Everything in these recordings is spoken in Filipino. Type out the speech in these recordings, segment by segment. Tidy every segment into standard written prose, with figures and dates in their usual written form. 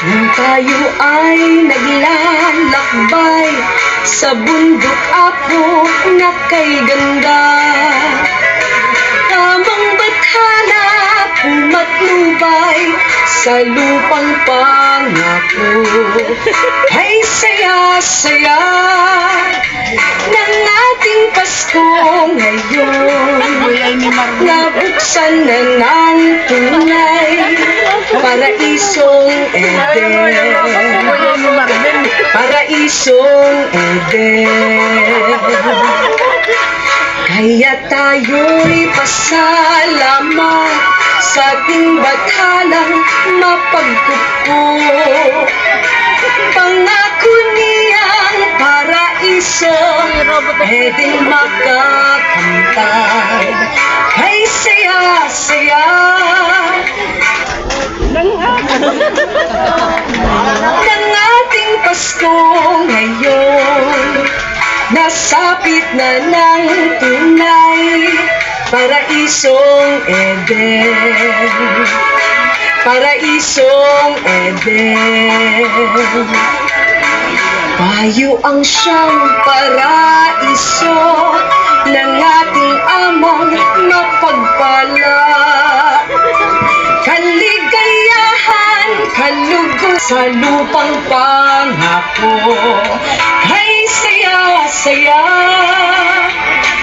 Nung tayo ay naglalakbay sa bundok apok na kay ganda, tamang bathala pumatnubay sa lupang pangako. Ay saya-saya ng ating Pasko ngayon, nabuksan na ng tunay paraisong Eden, paraisong Eden. Kaya tayo'y pasalamat sa ating bathalang mapagkupo. Pangako niyang paraiso, Eden makakamtan. Ay saya-saya ng ating Pasko ngayon, nasapit na ng tunay paraisong Eden, paraisong Eden. Tayo ang siyang paraiso ng ating amang mapagpala. Kaligayahan, kalugo sa lupang pangako. Ay saya-saya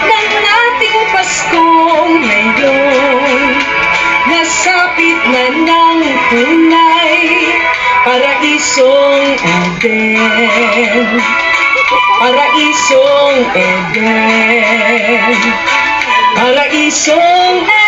ng ating Pasko ngayon, nasapit na ng tunay paraisong Eden, paraisong Eden, paraisong Eden.